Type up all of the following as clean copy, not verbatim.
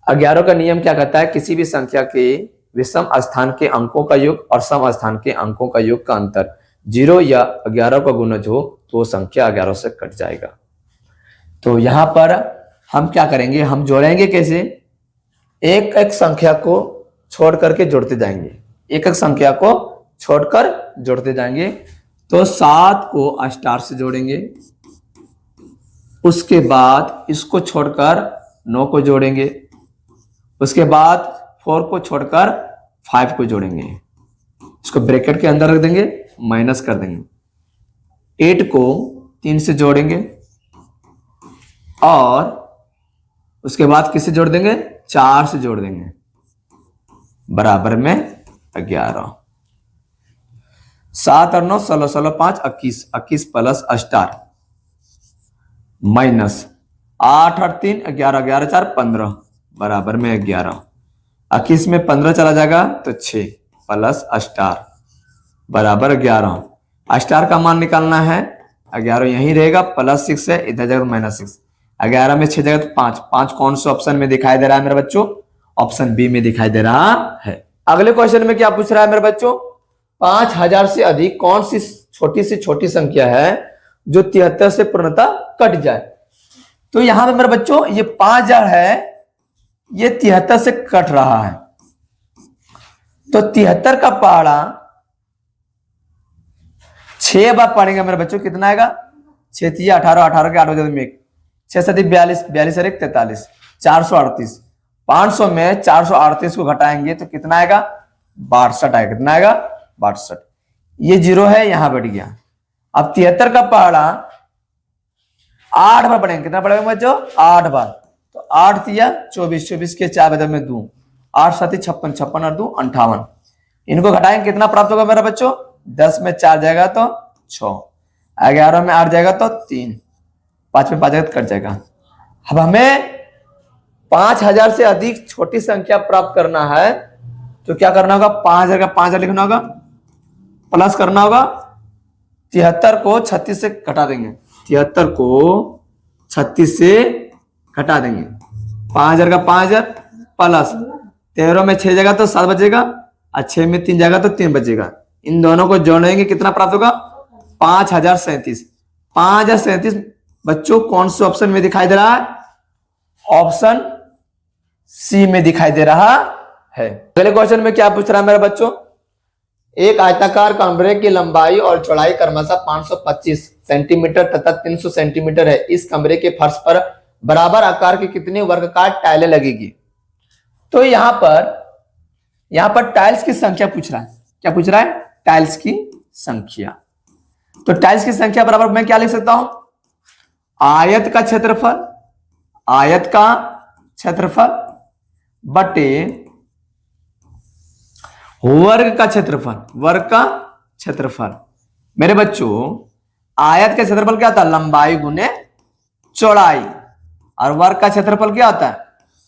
11 का नियम क्या कहता है? किसी भी संख्या के विषम स्थान के अंकों का योग और सम स्थान के अंकों का योग का अंतर 0 या 11 का गुणज हो तो संख्या 11 से कट जाएगा। तो यहां पर हम क्या करेंगे, हम जोड़ेंगे कैसे? एक एक संख्या को छोड़ करके जोड़ते जाएंगे, एक एक संख्या को छोड़कर जोड़ते जाएंगे। तो 7 को स्टार से जोड़ेंगे, उसके बाद इसको छोड़कर 9 को जोड़ेंगे, उसके बाद 4 को छोड़कर 5 को जोड़ेंगे, इसको ब्रैकेट के अंदर रख देंगे, माइनस कर देंगे। 8 को 3 से जोड़ेंगे और उसके बाद किससे जोड़ देंगे? 4 से जोड़ देंगे, बराबर में 11। 7 और 9 16 16 5 21, 21 प्लस स्टार माइनस 8 और 3 11, 11 4 15, बराबर में 11। 21 में 15 चला जाएगा तो 6 प्लस स्टार बराबर 11। स्टार का मान निकालना है, 11 यहीं रहेगा, प्लस 6 है, इधर जगह माइनस 6। 11 में 6 जगह तो 5, 5 कौन से ऑप्शन में दिखाई दे रहा है मेरे बच्चों? ऑप्शन बी में दिखाई दे रहा है। अगले क्वेश्चन में क्या पूछ रहा है मेरे बच्चों? 5000 से अधिक कौन सी छोटी से छोटी संख्या है जो 73 से पूर्णतः कट जाए? तो यहां पे मेरे बच्चों ये 5000 है, ये 73 से कट रहा है, तो 73 का पहाड़ा 6 बार पढ़ेंगे मेरे बच्चों, कितना आएगा? 6 3 18, 18 के 8 बजे में 6 7 42, 42 और 1 43, 438। 500 में 438 को घटाएंगे तो कितना आएगा? 62 आएगा। कितना आएगा? 62। ये 0 है, यहां बैठ गया। अब 73 का पहाड़ा 8 बार पढ़ेंगे, कितना पढ़ेगा बच्चों? 8 बार। तो 8 तिया 24, 24 के 4 बजे में 2, 8 7 56, 56 और 2 58। इनको घटाएंगे कितना प्राप्त होगा मेरा बच्चों? 10 में 4 जाएगा तो 6, 11 में 8 जाएगा तो 3, 5 में 5 जाएगा तो कट जाएगा। अब हमें 5000 से अधिक छोटी संख्या प्राप्त करना है, तो क्या करना होगा? 5000 का 5000 लिखना होगा, प्लस करना होगा 73 को 36 से घटा देंगे, 73 को 36 से घटा देंगे, 5000 का 5000 प्लस 13 में 6 जाएगा तो 7 बचेगा, और 6 में 3 जाएगा तो 3 बचेगा। इन दोनों को जोड़ेंगे, कितना प्राप्त होगा? 5037। 5037 बच्चों कौन से ऑप्शन में दिखाई दे रहा है? ऑप्शन सी में दिखाई दे रहा है। अगले क्वेश्चन में क्या पूछ रहा है मेरे बच्चों? एक आयताकार कमरे की लंबाई और चौड़ाई क्रमशः 525 सेंटीमीटर तथा 300 सेंटीमीटर है। इस कमरे के फर्श पर बराबर आकार की कितनी वर्गाकार टाइलें लगेगी? तो यहां पर टाइल्स की संख्या पूछ रहा है। क्या पूछ रहा है? टाइल्स की संख्या। तो टाइल्स की संख्या बराबर मैं क्या लिख सकता हूं? आयत का क्षेत्रफल बटे वर्ग का क्षेत्रफल। मेरे बच्चों आयत का क्षेत्रफल क्या होता है? लंबाई गुने चौड़ाई। और वर्ग का क्षेत्रफल क्या होता है?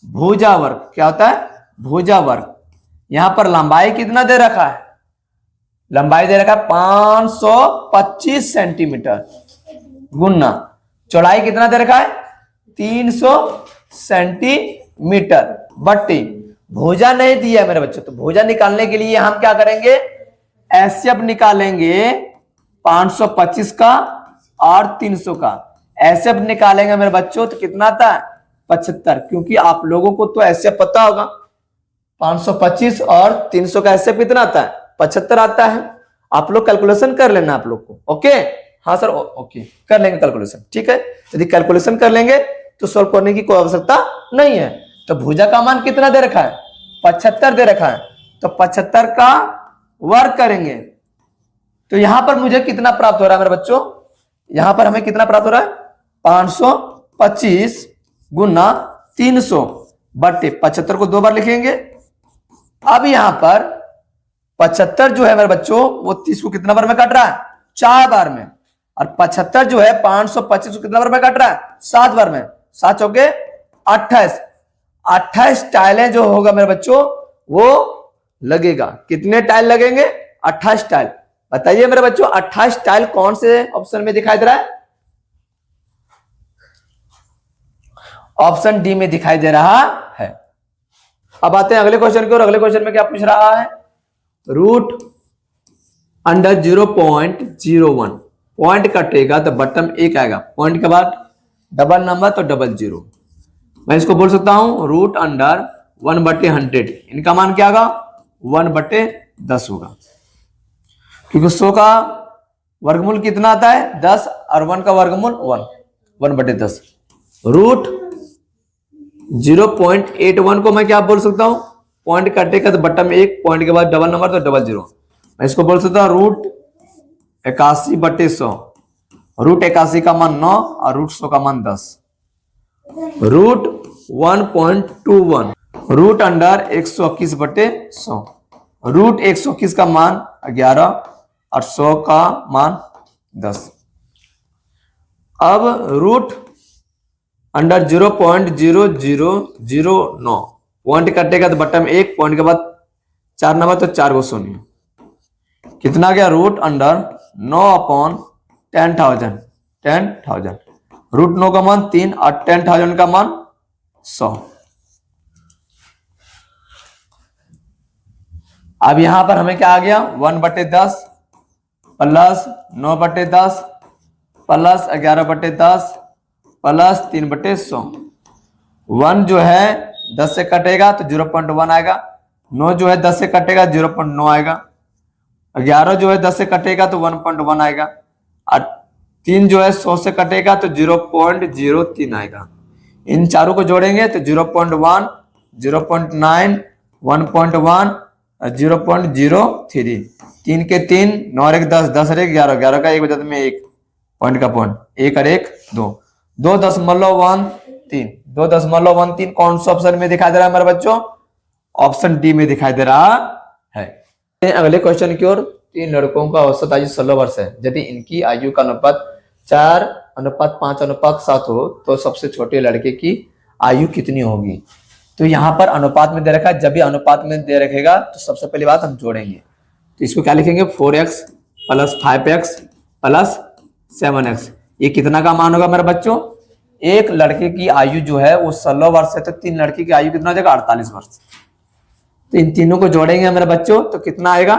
भुजा वर्ग। क्या होता है? भुजा वर्ग। यहां पर लंबाई कितना दे रखा है? लंबाई दे रखा है 525 सेंटीमीटर, गुना चौड़ाई कितना दे रखा है? 300 सेंटीमीटर, बट्टी भुजा नहीं दिया मेरे बच्चों। तो भुजा निकालने के लिए हम क्या करेंगे? एचसीएफ निकालेंगे 525 का और 300 का। एचसीएफ निकालेंगे मेरे बच्चों तो कितना आता है? 75, क्योंकि आप लोगों को तो एचसीएफ पता होगा। 525 और 300 का एचसीएफ कितना आता है? 75 आता है। आप लोग कैलकुलेशन कर लेना आप लोग को। ओके, हाँ सर, ओके, कर लेंगे कैलकुलेशन। ठीक है, यदि कैलकुलेशन कर लेंगे तो सॉल्व करने की कोई आवश्यकता नहीं है। तो भुजा का मान कितना दे रखा है? 75 दे रखा है। तो 75 का वर्ग करेंगे तो यहां पर मुझे कितना प्राप्त हो रहा है मेरे बच्चों? यहां पर हमें कितना प्राप्त हो रहा है? 525 गुना 300 बटे 75 को 2 बार लिखेंगे। अब यहां पर 75 जो है मेरे बच्चों वो 30 को कितना बार में काट रहा है? 4 बार में। और 75 जो है 525 को कितना बार में काट रहा है? 7 बार में। 7 चौके 28। 28 टाइलें जो होगा मेरे बच्चों वो लगेगा। कितने टाइल लगेंगे? 28 टाइल। बताइए मेरे बच्चों 28 टाइल कौन से ऑप्शन में दिखाई दे रहा है? ऑप्शन डी में दिखाई दे रहा है। अब आते हैं अगले क्वेश्चन की और अगले क्वेश्चन में क्या पूछ रहा है, रूट अंडर 0.01 पॉइंट कटेगा तो बटम 1 आएगा, पॉइंट के बाद डबल नंबर तो डबल जीरो। मैं इसको बोल सकता हूं रूट अंडर 1/100, इनका मान क्या होगा 1/10 होगा, क्योंकि 100 का वर्गमूल कितना आता है 10 और 1 का वर्गमूल 1/10। रूट 0.81 को मैं क्या बोल सकता हूं, पॉइंट कटेगा तो बटम 1, पॉइंट के बाद डबल नंबर तो डबल जीरो। मैं इसको बोल सकता हूं रूट 81/100। रूट 81 का मान 9 और रूट 100 का मान 10। Root 1.21 root under 121/100। रूट 121 का मान 11 और 100 का मान 10। अब रूट अंडर 0.0009 पॉइंट कटेगा तो बटम 1, पॉइंट के बाद 4 नंबर तो 4 को शून्य, कितना गया रूट अंडर 9/10,000। 10,000 रूट 9 का मान 3 और 10,000 का मान 100। अब यहां पर हमें क्या आ गया 1/10 प्लस 9/10 प्लस 11/10 प्लस 3/100। 1 जो है 10 से कटेगा तो 0.1 आएगा, 9 जो है 10 से कटेगा 0.9 आएगा, 11 जो है 10 से कटेगा तो 1.1 आएगा, और 3 जो है 100 से कटेगा तो 0.03 आएगा। इन चारों को जोड़ेंगे तो 0.1 0.9 1.1 0.03। 3 के 3 9 और 1 10 10 और 1 11 11 का 1 बचा में 1 पॉइंट का पॉइंट 1 और 1 2 2.13 2.13 कौन सा ऑप्शन में दिखाई दे रहा है हमारे बच्चों, ऑप्शन डी में दिखाई दे रहा है। अगले क्वेश्चन की ओर, 3 लड़कों का औसत आयु 16 वर्ष है, यदि इनकी आयु का अनुपात 4:5:7 हो तो सबसे छोटे लड़के की आयु कितनी होगी। तो यहाँ पर अनुपात में दे रखा है, जब भी अनुपात में दे रखेगा तो सबसे पहली बात हम जोड़ेंगे, तो इसको क्या लिखेंगे 4x plus 5x plus 7x। ये कितना का मान होगा मेरे बच्चों, एक लड़के की आयु जो है वो 16 वर्ष है, तो 3 लड़के की आयु कितना हो जाएगा 48 वर्ष। तो इन तीनों को जोड़ेंगे मेरे बच्चों तो कितना आएगा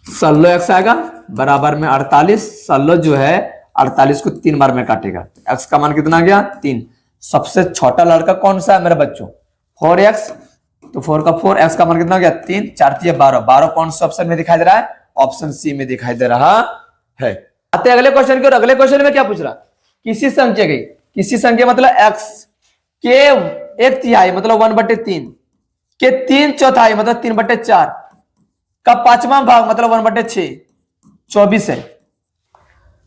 16x आएगा बराबर में 48। 16 जो है 48 को 3 बार में काटेगा, तो x का मान कितना आ गया 3। सबसे छोटा लड़का कौन सा है मेरे बच्चों 4x, तो 4 का 4, x का मान कितना हो गया 3, 4 3 12 12 कौन सा ऑप्शन में दिखाई दे रहा है, ऑप्शन सी में दिखाई दे रहा है। आते अगले क्वेश्चन की और अगले क्वेश्चन में क्या पूछ रहा, किसी संख्या मतलब x के 1/3 मतलब 1/3 के 3/4 मतलब 3/4 का 5वां भाग मतलब 1/6 24 है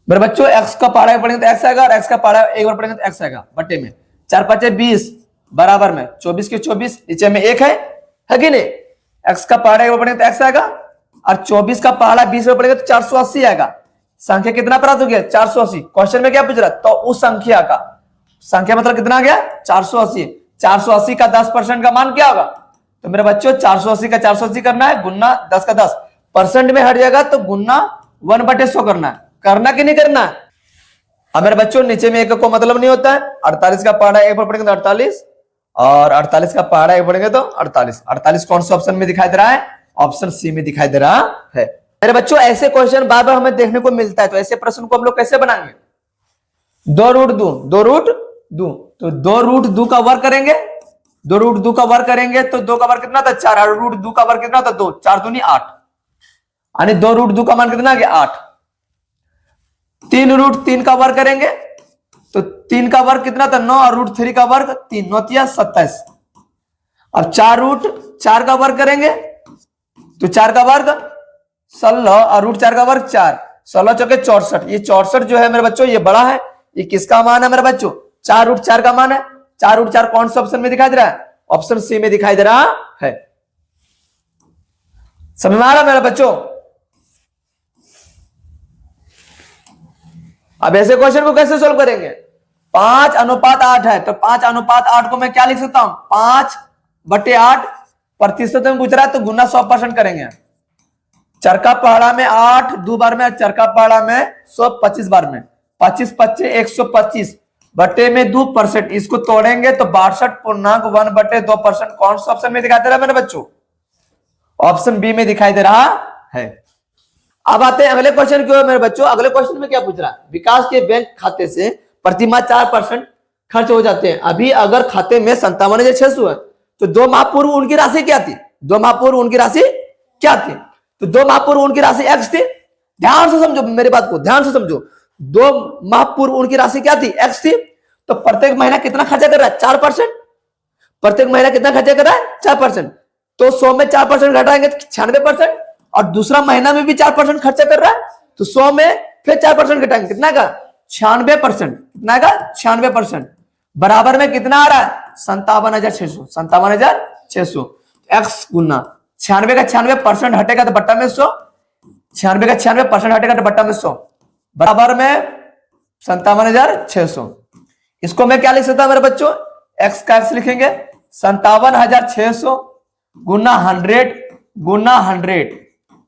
मेरे बच्चों। x का पहाड़ा पढ़ेंगे तो x आएगा और x का पहाड़ा एक बार पढ़ेंगे तो x आएगा बट्टे में 4 5 20 बराबर में 24 के 24 नीचे में 1 है कि नहीं। x का पहाड़ा एक बार पढ़ेंगे तो x आएगा और 24 का पहाड़ा 20 बार पढ़ेंगे तो 480 आएगा। संख्या कितना प्राप्त हो गया 480। क्वेश्चन में क्या पूछ रहा तो उस संख्या का, संख्या मतलब कितना आ गया 480। 480 का 10% का मान क्या होगा, तो मेरे बच्चों 480 का 480 करना है गुन्ना 10 का 10 परसेंट में हट जाएगा तो गुन्ना 1/100 करना है, करना कि नहीं करना है। अब मेरे बच्चों नीचे में एक को मतलब नहीं होता है, 48 का पहाड़ा एक बार पढ़ेंगे तो 48 और 48 का पहाड़ा एक पढ़ेंगे तो 48। 48 कौन सा ऑप्शन में दिखाई दे रहा है, ऑप्शन सी में दिखाई दे रहा है। मेरे बच्चों ऐसे क्वेश्चन बार बार हमें देखने को मिलता है, तो ऐसे प्रश्न को हम लोग कैसे बनाएंगे 2 रूट 2 तो 2 रूट 2 का वर्ग करेंगे, 2 रूट 2 का वर्ग करेंगे तो 2 का वर्ग कितना था 4 और रूट 2 का वर्ग कितना था 2, 4 दूनी 8 यानी 2 रूट 2 का मान कितना आ गया 8। 3 रूट 3 का वर्ग करेंगे तो 3 का वर्ग कितना था 9 और रूट 3 का वर्ग 3 9 तिया 27। अब 4 रूट 4 का वर्ग करेंगे तो 4 का वर्ग 16 और रूट 4 का वर्ग 4 16 चौके 64। ये 64 जो है मेरे बच्चों ये बड़ा है, ये किसका मान है मेरे बच्चों 4 रूट 4 का मान है। 4 रूट 4 कौन सा ऑप्शन में दिखाई दे रहा है, ऑप्शन सी में दिखाई दे रहा है। समझ में आ रहा मेरे बच्चों। अब ऐसे क्वेश्चन को कैसे सोल्व करेंगे, 5:8 है तो 5:8 को मैं क्या लिख सकता हूं 5/8 प्रतिशत में पूछ रहा है तो गुना 100% करेंगे। चरका पहाड़ा में 8 2 बार में, चरका पहाड़ा में 100 25 बार में 25 25 125 बटे में 2%, इसको तोड़ेंगे तो 62.1/2%। कौन सा ऑप्शन में दिखाई दे रहा है मेरे बच्चों? ऑप्शन बी में दिखाई दे रहा है। अब आते हैं अगले क्वेश्चन की ओर मेरे बच्चों। अगले क्वेश्चन में क्या पूछ रहा है? विकास के बैंक खाते से प्रतिमाह 4% खर्च हो जाते हैं। अभी अगर खाते में 57,600 है तो 2 माह पूर्व उनकी राशि क्या थी? 2 माह पूर्व उनकी राशि क्या थी? तो 2 माह पूर्व उनकी राशि एक्स थी। ध्यान से समझो मेरी बात को, ध्यान से समझो। 2 माह पूर्व उनकी राशि क्या थी? एक्स थी। तो प्रत्येक महीना कितना खर्चा कर रहा है? 4%। प्रत्येक महीना कितना खर्चा कर रहा है? 4%। तो 100 में 4% घटाएंगे तो 96%, और दूसरा महीना में भी 4% खर्चा कर रहा है तो 100 में फिर 4% घटाएंगे, कितना का? 96%। कितना का? 96%। बराबर में कितना आ रहा है? 57,600। 57,600 एक्स गुना 96 का 96% हटेगा तो बट्टा में 100। 96 का 96% हटेगा तो बट्टा में 100, बराबर में 57,600। इसको मैं क्या लिख सकता हूं मेरे बच्चों? एक्स का एक्स लिखेंगे, 57,600 गुना 100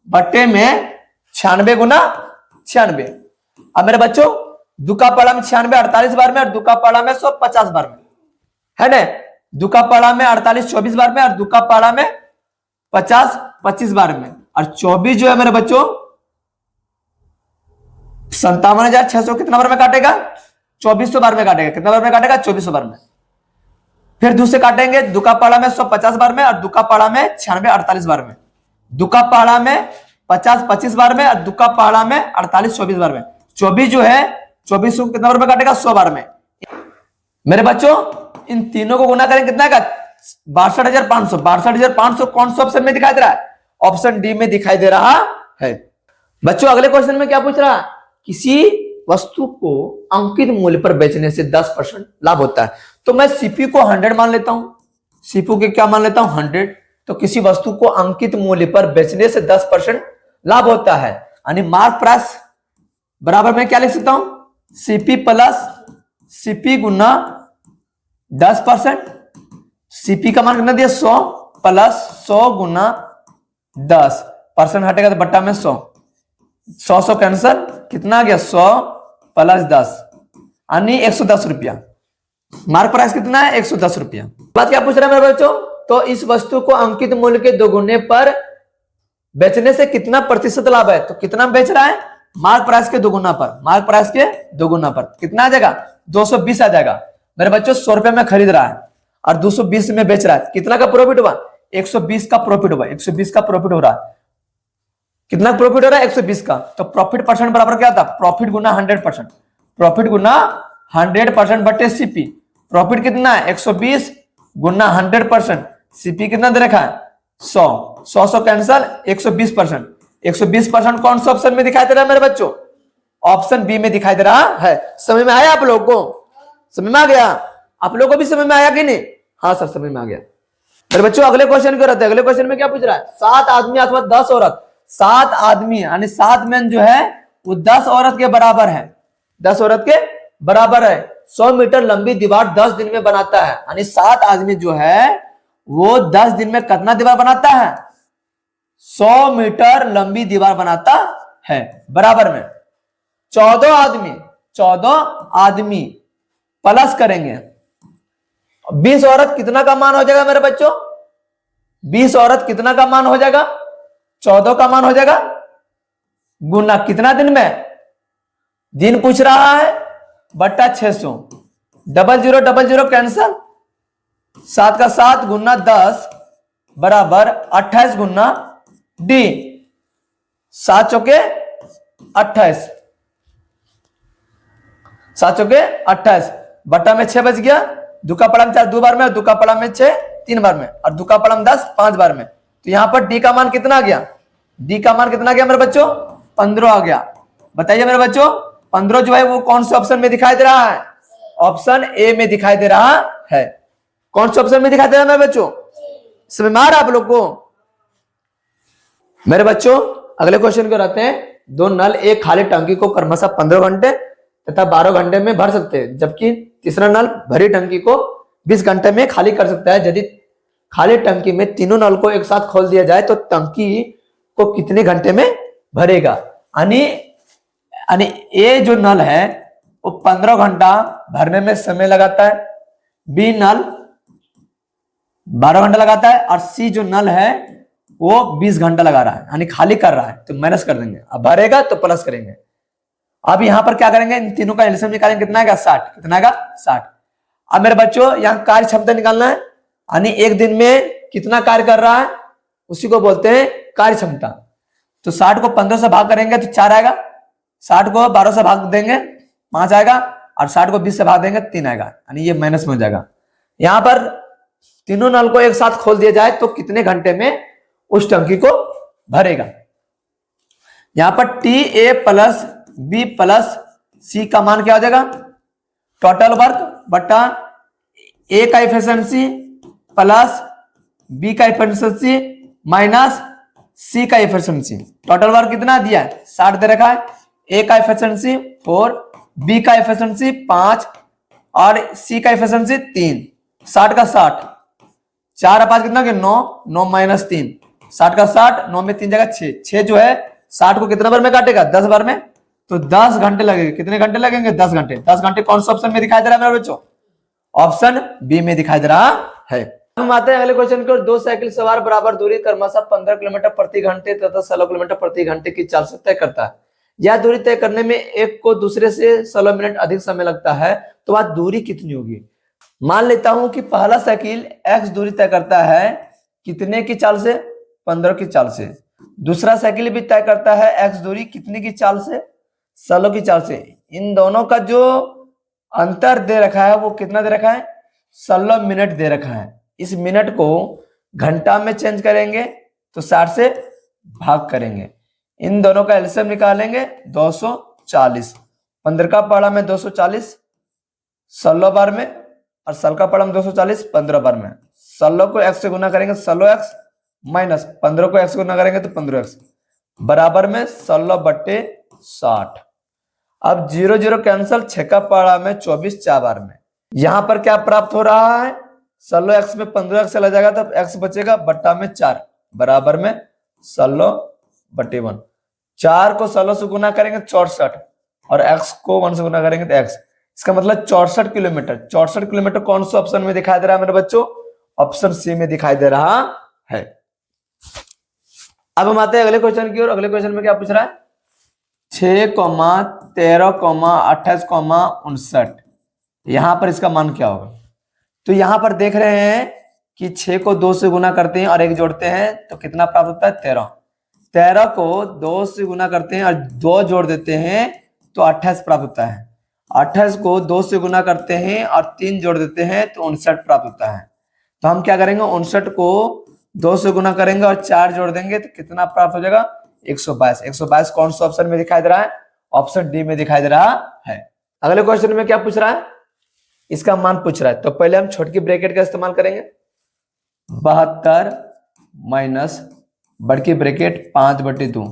बट्टे में 96 गुना 96। अब मेरे बच्चों दुका पड़ा में 96 48 बार में, और दुका पड़ा में 100 50 बार में, है ना? दुका पड़ा में 48 24 बार में, और दुका पड़ा में 50 25 बार में, और 24 जो है मेरे बच्चों 57,600 कितना बार में काटेगा? 2400 बार में काटेगा। कितना बार में काटेगा? 2400 बार में। फिर दूसरे काटेंगे दुका पाड़ा में 150 बार में, और दुका पाड़ा में 96 48 बार में, दुका पाड़ा में 50 25 बार में, और दुका पाड़ा में 48 24 बार में। 24 जो है 24 को कितना बार में काटेगा? 100 बार में। मेरे बच्चों इन तीनों को गुना करें कितना का? 62,500। 62,500 कौन सा ऑप्शन में दिखाई दे रहा है? ऑप्शन डी में दिखाई दे रहा है। बच्चों अगले क्वेश्चन में क्या पूछ रहा है? किसी वस्तु को अंकित मूल्य पर बेचने से 10% लाभ होता है। तो मैं सीपी को 100 मान लेता हूं। सीपी के क्या मान लेता हूं? 100। तो किसी वस्तु को अंकित मूल्य पर बेचने से 10% लाभ होता है, यानी मार्क प्राइस बराबर में क्या लिख सकता हूं? सीपी प्लस सीपी गुना 10%। सीपी का मान कितना दिया? 100 प्लस 100 गुना 10%, हटेगा तो बट्टा में 100। 100 कैंसल, कितना आ गया? 100 प्लस 10 यानी 110 रुपया। मार्क प्राइस कितना है? 110 रुपया। बात क्या पूछ रहा है मेरे बच्चों? तो इस वस्तु को अंकित मूल्य के दोगुने पर बेचने से कितना प्रतिशत लाभ है? तो कितना बेच रहा है? मार्क प्राइस के दोगुना पर। मार्क प्राइस के दोगुना पर कितना आ जाएगा? 220 आ जाएगा। मेरे बच्चों 100 रुपए में खरीद रहा है और 220 में बेच रहा है, कितना का प्रॉफिट हुआ? 120 का प्रॉफिट हुआ। 120 का प्रॉफिट हो रहा है। कितना प्रॉफिट हो रहा है? 120 का। तो प्रॉफिट परसेंट बराबर क्या था? प्रॉफिट गुना 100%। प्रॉफिट गुना 100% बटे सीपी। प्रॉफिट कितना है? 120 गुना 100%। सीपी कितना दे रखा है? 100। 100 कैंसल, 120%। 120% कौन सा ऑप्शन में दिखाई दे रहा है मेरे बच्चों? ऑप्शन बी में दिखाई दे रहा है। समझ में आया आप लोगों को? समझ में आ गया? आप लोगों को भी समझ में आया कि नहीं? हाँ सर समझ में आ गया। मेरे बच्चों अगले क्वेश्चन को रहते हैं। अगले क्वेश्चन में क्या पूछ रहा है? 7 आदमी अथवा 10 औरत, 7 आदमी यानी 7 मैन जो है वो 10 औरत के बराबर है। 10 औरत के बराबर है। 100 मीटर लंबी दीवार 10 दिन में बनाता है, यानी 7 आदमी जो है वो 10 दिन में कितना दीवार बनाता है? 100 मीटर लंबी दीवार बनाता है। बराबर में 14 आदमी प्लस करेंगे 20 औरत, कितना का मान हो जाएगा मेरे बच्चों? 20 औरत कितना का मान हो जाएगा? 14 का मान हो जाएगा। गुना कितना दिन में? दिन पूछ रहा है, बट्टा 600। 0000 कैंसल, 7 का 7 गुना 10 बराबर 28 गुना डी। 7 चौके 28, 7 चौके 28 बट्टा में 6 बच गया। दुका पड़ा में 4 2 बार में, और दुका पड़ा में 6 3 बार में, और दुका पड़ा में 10 5 बार में। तो यहां पर डी का मान कितना आ गया? डी का मान कितना आ गया मेरे बच्चों? 15 आ गया। बताइए मेरे बच्चों 15 जो है वो कौन से ऑप्शन में दिखाई दे रहा है? ऑप्शन ए में दिखाई दे रहा है। कौन से ऑप्शन में दिखाई दे रहा है मेरे बच्चों? समझ में आ रहा है आप लोग को? मेरे बच्चों अगले क्वेश्चन को रहते हैं। 2 नल एक खाली टंकी को क्रमशः 15 घंटे तथा 12 घंटे में भर सकते हैं, जबकि तीसरा नल भरी टंकी को 20 घंटे में खाली कर सकता है। यदि खाली टंकी में तीनों नल को एक साथ खोल दिया जाए तो टंकी को कितने घंटे में भरेगा? यानी ये जो नल है वो 15 घंटा भरने में समय लगाता है, बी नल 12 घंटा लगाता है, और सी जो नल है वो 20 घंटा लगा रहा है, यानी खाली कर रहा है। तो माइनस कर देंगे, अब भरेगा तो प्लस करेंगे। अब यहां पर क्या करेंगे, इन तीनों का एलसीएम निकालेंगे, कितना आएगा 60, कितना आएगा 60। अब मेरे बच्चों यहाँ कार्य क्षमता निकालना है, यानी एक दिन में कितना कार्य कर रहा है उसी को बोलते हैं कार्य क्षमता। तो 60 को 15 से भाग करेंगे तो 4 आएगा, 60 को 12 से भाग देंगे 5 आएगा, और 60 को 20 से भाग देंगे 3 आएगा, यानी ये माइनस में हो जाएगा। यहां पर तीनों नल को एक साथ खोल दिया जाए तो कितने घंटे में उस टंकी को भरेगा। यहां पर T A plus B plus C का मान क्या हो जाएगा, टोटल वर्क बटा ए का एफिशिएंसी प्लस बी का एफिशिएंसी माइनस सी का एफिशिएंसी। टोटल वर्क कितना दिया है 60 दे रखा है, ए का एफिशिएंसी 4, बी का एफिशिएंसी 5 और सी का एफिशिएंसी 3। 60 का 60, 4 और 5 कितना के 9, 9 माइनस 3, 60 का 60, 9 में 3 जगह 6, 6 जो है 60 को कितना बार में काटेगा 10 बार में, तो 10 घंटे लगेंगे। कितने घंटे लगेंगे 10 घंटे। 10 घंटे कौन सा ऑप्शन में दिखाई दे रहा है मेरे बच्चों, ऑप्शन बी में दिखाई दे रहा है। हम आते हैं अगले क्वेश्चन की ओर। 2 साइकिल सवार बराबर दूरी क्रमशः 15 किलोमीटर प्रति घंटे तथा 16 किलोमीटर प्रति घंटे की चाल से तय करता है। यह दूरी तय करने में एक को दूसरे से 16 मिनट अधिक समय लगता है, तो वह दूरी कितनी होगी। मान लेता हूं कि पहला साइकिल x दूरी तय करता है कितने की चाल से, 15 की चाल से। दूसरा साइकिल भी तय करता है x दूरी कितने की चाल से, 16 की चाल से। इन दोनों का जो अंतर दे रखा है वो कितना दे रखा है, 16 मिनट दे रखा है। इस मिनट को घंटा में चेंज करेंगे तो 60 से भाग करेंगे। इन दोनों का एलसीएम निकालेंगे 240। 15 का पढ़ा में 240 16 बार में, और 16 का पढ़ा में 240 15 बार में। 16 को x से गुना करेंगे 16x माइनस 15 को x से गुना करेंगे तो 15x बराबर में 16/60। अब 0 0 कैंसल, 6 का पढ़ा में 24 4 बार में। यहां पर क्या प्राप्त हो रहा है, 16x में 15x चला जाएगा तब x बचेगा बट्टा में 4 बराबर में 16/1। 4 को 16 से गुना करेंगे 64, और x को 1 से गुना करेंगे तो x। इसका मतलब 64 किलोमीटर। 64 किलोमीटर कौन सा ऑप्शन में दिखाई दे रहा है मेरे बच्चों, ऑप्शन सी में दिखाई दे रहा है। अब हम आते हैं अगले क्वेश्चन की ओर। अगले क्वेश्चन में क्या पूछ रहा है, 6, 13, 28, 59। यहां पर इसका मान क्या होगा। तो यहां पर देख रहे हैं कि 6 को 2 से गुना करते हैं और 1 जोड़ते हैं तो कितना प्राप्त होता है 13। 13 को 2 से गुना करते हैं और 2 जोड़ देते हैं तो 28 प्राप्त होता है। 28 को 2 से गुना करते हैं और 3 जोड़ देते हैं तो 59 प्राप्त होता है। तो हम क्या करेंगे, 59 को 2 से गुना करेंगे और 4 जोड़ देंगे तो कितना प्राप्त हो जाएगा 122। 122 कौन सा ऑप्शन में दिखाई दे रहा है, ऑप्शन डी में दिखाई दे रहा है। अगले क्वेश्चन में क्या पूछ रहा है, इसका मान पूछ रहा है। तो पहले हम छोटी ब्रैकेट का इस्तेमाल करेंगे, 72 माइनस बड़की ब्रैकेट 5/2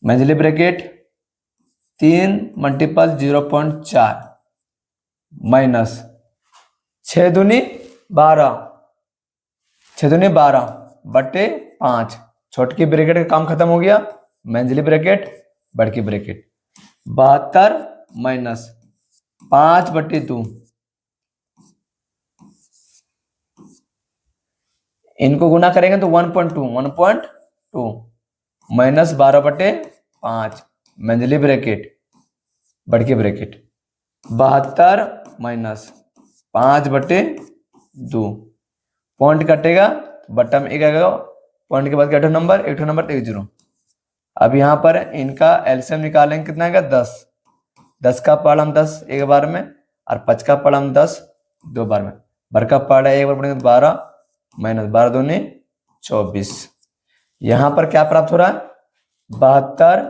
मंझली ब्रैकेट 3 मल्टीपल 0.4 माइनस 6 दूनी 12, 6 दूनी 12/5। छोटकी ब्रैकेट का काम खत्म हो गया, मंझली ब्रैकेट बड़की ब्रैकेट 72 माइनस 5/2। इनको गुना करेंगे तो 1.2 माइनस 12/5 मंझली ब्रैकेट बड़की ब्रैकेट 72 माइनस 5/2। पॉइंट कटेगा बट्टा में 1 आएगा, पॉइंट के बाद क्या नंबर, 1 नंबर 1 0। अब यहां पर इनका एलसीएम निकालेंगे, कितना आएगा 10। 10 का पढ़ा हम 10 एक बार में, और 5 का पढ़ा हम 10 2 बार में। भर का पढ़ा एक बार पढ़ेंगे 12 माइनस 12 दूनी 24। यहां पर क्या प्राप्त हो रहा है, 72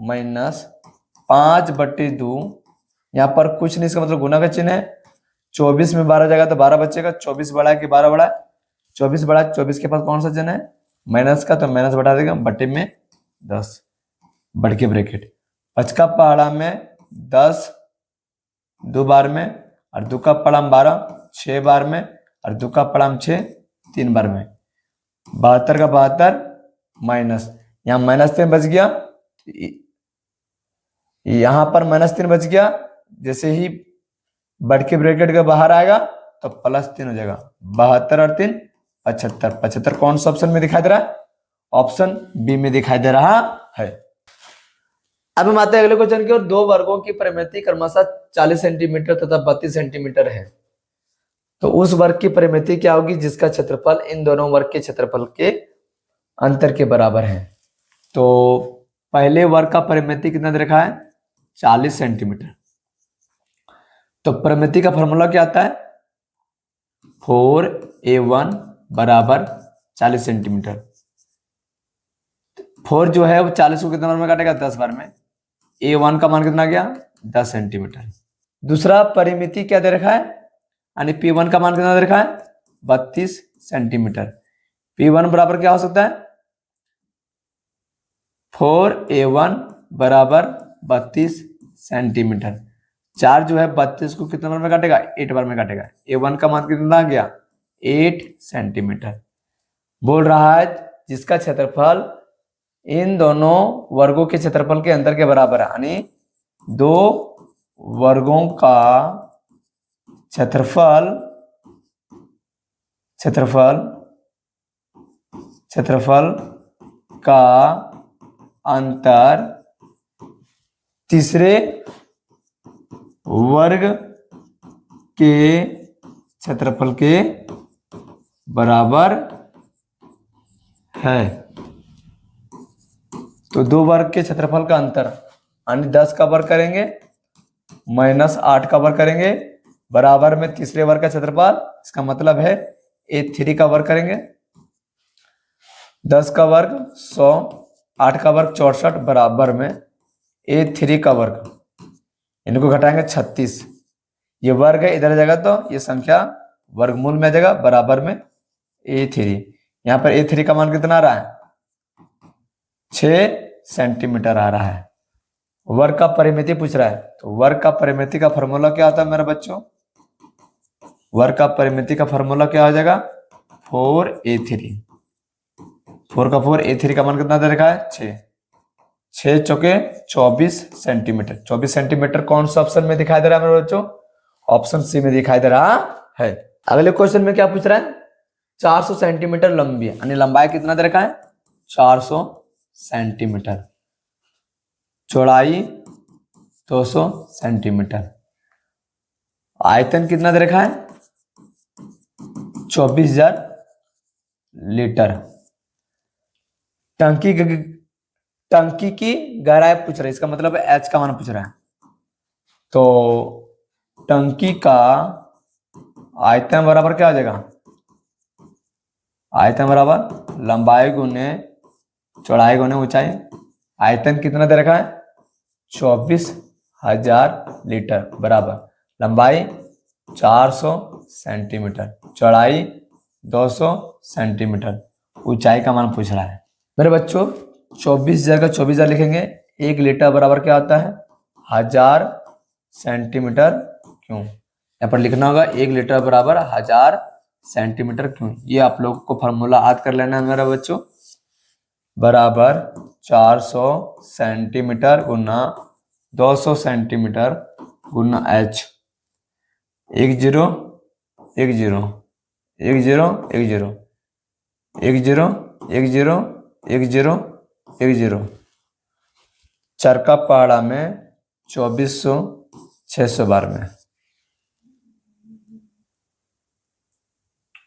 माइनस 5/2। यहां पर कुछ नहीं, इसका मतलब गुना का चिन्ह है। 24 में 12 जाएगा तो 12 बचेगा, 24 बढ़ा कि 12 बढ़ा, 24 बढ़ा, 24 के पास कौन सा चिन्ह है माइनस का, तो माइनस बढ़ा देगा बटे में 10 बड़के ब्रैकेट। 5 का पहाड़ा में 10 2 बार में, और 2 का पढ़ाम 12 6 बार में, और 2 का पढ़ाम 6 3 बार में। 72 का 72 माइनस, यहाँ -3 बच गया, यहां पर -3 बच गया, जैसे ही बढ़ के ब्रैकेट के बाहर आएगा तो +3 हो जाएगा। 72 और 3 75। 75 कौन सा ऑप्शन में दिखाई दे रहा है? ऑप्शन बी में दिखाई दे रहा है। अब हम आते हैं अगले क्वेश्चन की ओर। दो वर्गों की परिमिति क्रमशः 40 सेंटीमीटर तथा 32 सेंटीमीटर है, तो उस वर्ग की परिमिति क्या होगी जिसका क्षेत्रफल इन दोनों वर्ग के क्षेत्रफल के अंतर के बराबर है? तो पहले वर्ग का परिमिति कितना दे रखा है? 40 सेंटीमीटर। तो परिमिति का फॉर्मूला क्या आता है? 4a1 बराबर 40 सेंटीमीटर। 4 जो है वो 40 को कितने बार में काटेगा? 10 बार में। a1 का मान कितना गया? 10 सेंटीमीटर। दूसरा परिमिति क्या दे रखा है? यानी p1 का मान कितना दे रखा है? 32 सेंटीमीटर। p1 बराबर क्या हो सकता है? 4a1 बराबर 32 सेंटीमीटर। 4 जो है 32 को कितने बार में काटेगा? 8 बार में काटेगा। a1 का मान कितना आ गया? 8 सेंटीमीटर। बोल रहा है जिसका क्षेत्रफल इन दोनों वर्गों के क्षेत्रफल के अंतर के बराबर है, यानी दो वर्गों का क्षेत्रफल का अंतर तीसरे वर्ग के क्षेत्रफल के बराबर है। तो दो वर्ग के क्षेत्रफल का अंतर यानी 10 का वर्ग करेंगे -8 का वर्ग करेंगे बराबर में तीसरे वर्ग का क्षेत्रफल, इसका मतलब है a3 का वर्ग करेंगे। 10 का वर्ग 100, 8 का वर्ग 64 बराबर में a3 का वर्ग, इनको घटाएंगे 36। ये वर्ग है, इधर जाएगा तो ये संख्या वर्गमूल में आ जाएगा बराबर में a3। यहाँ पर a3 का मान कितना आ रहा है? 6 सेंटीमीटर आ रहा है। वर्ग का परिमिति पूछ रहा है, तो वर्ग का परिमिति का फॉर्मूला क्या होता है मेरे बच्चों? वर्ग का परिमिति का फॉर्मूला क्या हो जाएगा? 4a3। 4 का 4, a3 का मान कितना दे रखा है? 6। 6 चौके 24 सेंटीमीटर। 24 सेंटीमीटर कौन सा ऑप्शन में दिखाई दे रहा है मेरे बच्चों? ऑप्शन सी में दिखाई दे रहा है। अगले क्वेश्चन में क्या पूछ रहा है? 400 सेंटीमीटर लंबी है, यानी लंबाई कितना दे रखा है? 400 सेंटीमीटर। चौड़ाई 200 सेंटीमीटर। आयतन कितना दे रखा है? 24,000 लीटर। टंकी की गहराई पूछ रहा है, इसका मतलब एच का मान पूछ रहा है। तो टंकी का आयतन बराबर क्या हो जाएगा? आयतन बराबर लंबाई गुने चौड़ाई गुने ऊंचाई। आयतन कितना दे रखा है? 24,000 लीटर बराबर लंबाई 400 सेंटीमीटर, चौड़ाई 200 सेंटीमीटर, ऊंचाई का मान पूछ रहा है। मेरे बच्चों 24,000 का 24,000 लिखेंगे। 1 लीटर बराबर क्या होता है? 1000 सेंटीमीटर क्यूब। यहाँ पर लिखना होगा 1 लीटर बराबर 1000 सेंटीमीटर क्यूब। ये आप लोगों को फॉर्मूला याद कर लेना है मेरे बच्चों। बराबर 400 सेंटीमीटर गुना 200 सेंटीमीटर गुना h। 1 0 1 0 1 0 1 0 1 0 1 0 1 0 1 0। चरका पहाड़ा में 2400 600 बार में।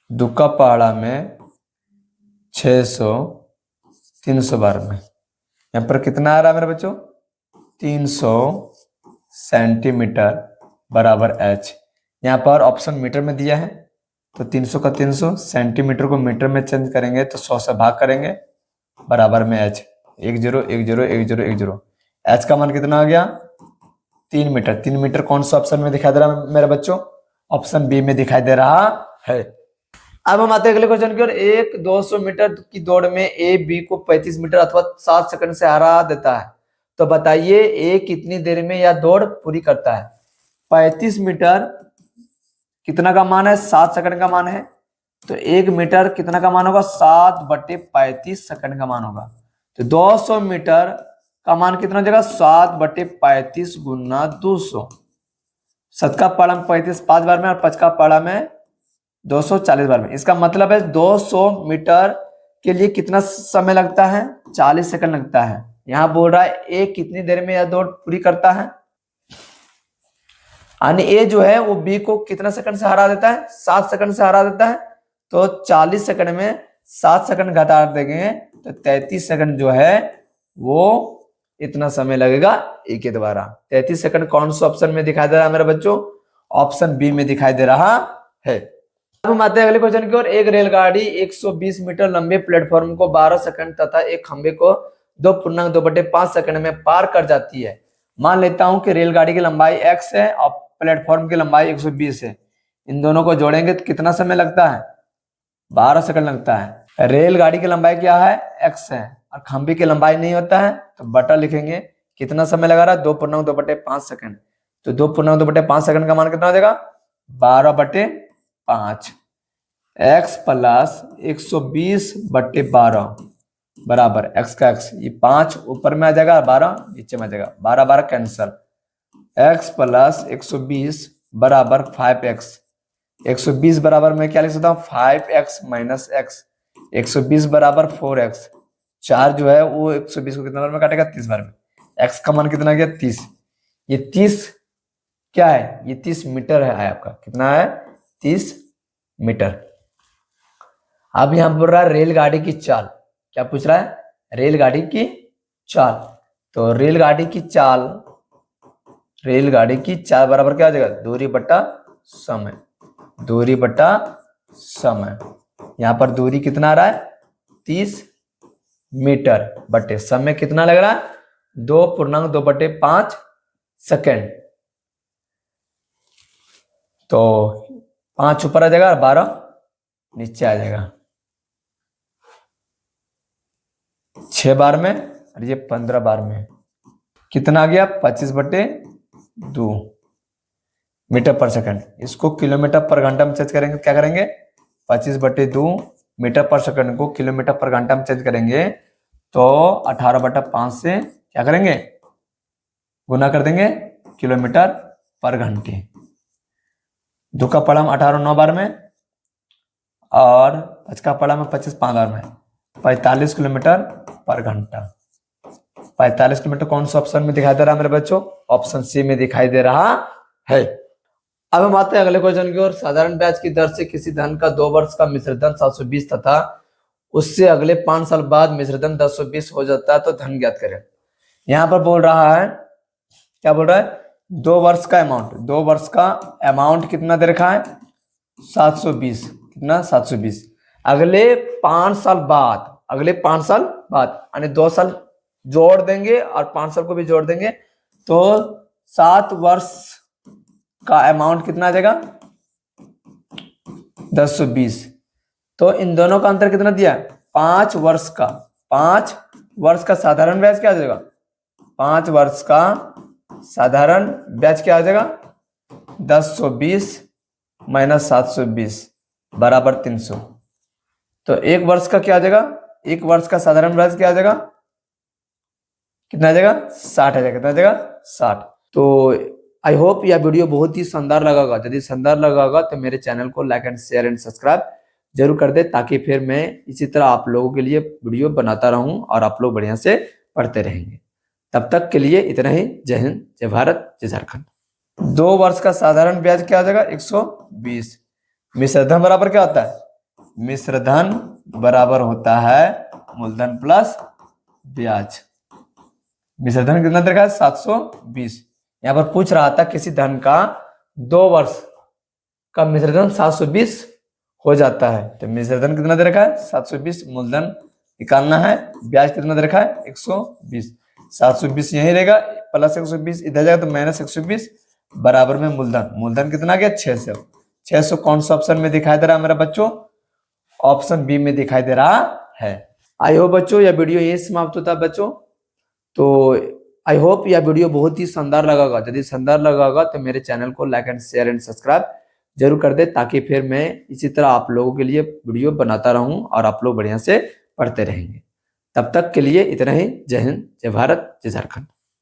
दुक्का पहाड़ा में 600 300 बार में। यहाँ पर कितना आ रहा है मेरे बच्चों? 300 सेंटीमीटर बराबर h। यहाँ पर ऑप्शन मीटर में दिया है, तो 300 का 300, सेंटीमीटर को मीटर में चेंज करेंगे तो 100 से भाग करेंगे बराबर में h। 1 0 1 0 1 0 1 0। h का मान कितना आ गया? 3 मीटर। 3 मीटर कौन सा ऑप्शन में दिखाई दे रहा है मेरे बच्चों? ऑप्शन बी में दिखाई दे रहा है। अब हम आते हैं अगले क्वेश्चन की ओर। एक 200 मीटर की दौड़ में ए बी को 35 मीटर अथवा 7 सेकंड से हरा देता है, तो बताइए ए कितनी देर में यह दौड़ पूरी करता है? 35 मीटर कितना का मान है? 7 सेकंड का मान है, तो 1 मीटर कितना का मान होगा? 7/35 सेकंड का मान होगा। तो 200 मीटर का मान कितना हो जाएगा? 7/35 गुना 200। 7 का पहाड़ा में 35 5 बार में और 5 का पहाड़ा में 240 बार में। इसका मतलब है 200 मीटर के लिए कितना समय लगता है? 40 सेकंड लगता है। यहाँ बोल रहा है ए कितनी देर में यह दौड़ पूरी करता है, यानी ए जो है वो बी को कितना सेकंड से हरा देता है? 7 सेकंड से हरा देता है। तो 40 सेकंड में 7 सेकंड घटा देंगे तो 33 सेकंड जो है वो इतना समय लगेगा ए के द्वारा। 33 सेकंड कौन सा ऑप्शन में दिखाई दे रहा है मेरे बच्चों? ऑप्शन बी में दिखाई दे रहा है। अब हम आते हैं अगले क्वेश्चन की ओर। एक रेलगाड़ी 120 मीटर लंबे प्लेटफॉर्म को 12 सेकंड तथा एक खंबे को 2.2/5 सेकंड में पार कर जाती है। मान लेता हूं कि रेलगाड़ी की लंबाई x है और प्लेटफॉर्म की लंबाई 120 है। इन दोनों को जोड़ेंगे तो कितना समय लगता है? 12 सेकंड लगता है। रेलगाड़ी की लंबाई क्या है? x है और खंबे की लंबाई नहीं होता है तो बटा लिखेंगे। कितना समय लगा रहा है? 2.2/5 सेकंड। तो 2.2/5 सेकंड का मान कितना हो जाएगा? 12/5। x प्लस 120/12 बराबर x का x, ये 5 ऊपर में आ जाएगा, 12 नीचे में आ जाएगा, 12 कैंसल। x प्लस 120 बराबर 5x। 120 बराबर मैं क्या लिख सकता हूँ? 5x minus x। 120 बराबर 4x। 4 जो है वो 120 को कितना बार में काटेगा? 30 बार में। x का मान कितना गया? 30। ये 30 क्या है? ये 30 मीटर है आपका। कितना है? 30 मीटर। अब यहां बोल रहा है रेलगाड़ी की चाल। क्या पूछ रहा है? रेलगाड़ी की चाल। तो रेलगाड़ी की चाल बराबर क्या हो जाएगा? दूरी बटा समय। दूरी बटा समय। यहां पर दूरी कितना आ रहा है? 30 मीटर बटे समय कितना लग रहा है? 2.2/5 सेकेंड। तो 5 ऊपर आ जाएगा और 12 नीचे आ जाएगा। 6 बार में और ये 15 बार में। कितना आ गया? 25/2 मीटर पर सेकंड। इसको किलोमीटर पर घंटा में चेंज करेंगे। क्या करेंगे? 25/2 मीटर पर सेकंड को किलोमीटर पर घंटा में चेंज करेंगे तो 18/5 से क्या करेंगे? गुना कर देंगे किलोमीटर पर घंटे। 2 का पढ़ा 18 9 बार में और 5 का पढ़ा में 25 5 बार में। 45 किलोमीटर पर घंटा। 45 किलोमीटर कौन सा ऑप्शन में दिखाई दे रहा है मेरे बच्चों? ऑप्शन सी में दिखाई दे रहा है। अब हम आते हैं अगले क्वेश्चन की ओर। साधारण ब्याज की दर से किसी धन का 2 वर्ष का मिश्रधन 720 तथा उससे अगले 5 साल बाद मिश्रधन 1020 हो जाता है तो धन ज्ञात करें। यहां पर बोल रहा है, क्या बोल रहा है? 2 वर्ष का अमाउंट। 2 वर्ष का अमाउंट कितना दे रखा है? 720। कितना? 720। अगले 5 साल बाद, अगले 5 साल बाद यानी 2 साल जोड़ देंगे और 5 साल को भी जोड़ देंगे तो 7 वर्ष का अमाउंट कितना आ जाएगा? 1020। तो इन दोनों का अंतर कितना दिया? 5 वर्ष का। 5 वर्ष का साधारण ब्याज क्या आ जाएगा? 5 वर्ष का साधारण ब्याज क्या आ जाएगा? 1020 माइनस 720 बराबर 300। तो 1 वर्ष का क्या आ जाएगा? 1 वर्ष का साधारण ब्याज क्या आ जाएगा? कितना आ जाएगा? 60 आ जाएगा। कितना आ जाएगा? 60। तो आई होप यह वीडियो बहुत ही शानदार लगा होगा। यदि शानदार लगा होगा तो मेरे चैनल को like and share and subscribe जरूर कर दे ताकि फिर मैं इसी तरह आप लोगों के लिए वीडियो बनाता रहूं और आप लोग बढ़िया से पढ़ते रहेंगे। तब तक के लिए इतना ही। जय हिंद, जय भारत, जय झारखंड। 2 वर्ष का साधारण ब्याज क्या आ जाएगा? 120। मिश्रधन बराबर क्या होता है? मिश्रधन बराबर होता है मूलधन प्लस ब्याज। मिश्रधन कितना देखा है? 720। यहां पर पूछ रहा था किसी धन का 2 वर्ष का मिश्रधन 720 हो जाता है तो मिश्रधन कितना दे रखा है? 720। मूलधन निकालना है। ब्याज कितना दे रखा है? 120। 720 यही रहेगा प्लस 120 इधर जाएगा तो माइनस 120 बराबर में मूलधन। मूलधन कितना गया? 600। 600 कौन सा ऑप्शन में दिखाई दे रहा है मेरा बच्चों? ऑप्शन बी में दिखाई दे रहा है। आई होप बच्चों यह वीडियो यही समाप्त होता है बच्चों। तो आई होप यह वीडियो बहुत ही शानदार लगा होगा। यदि शानदार लगा होगा तो मेरे चैनल को like and share and subscribe जरूर कर दे ताकि फिर मैं इसी तरह आप लोगों के लिए वीडियो बनाता रहूं और आप लोग बढ़िया से पढ़ते रहेंगे। तब तक के लिए इतना ही। जय हिंद, जय भारत, जय झारखंड।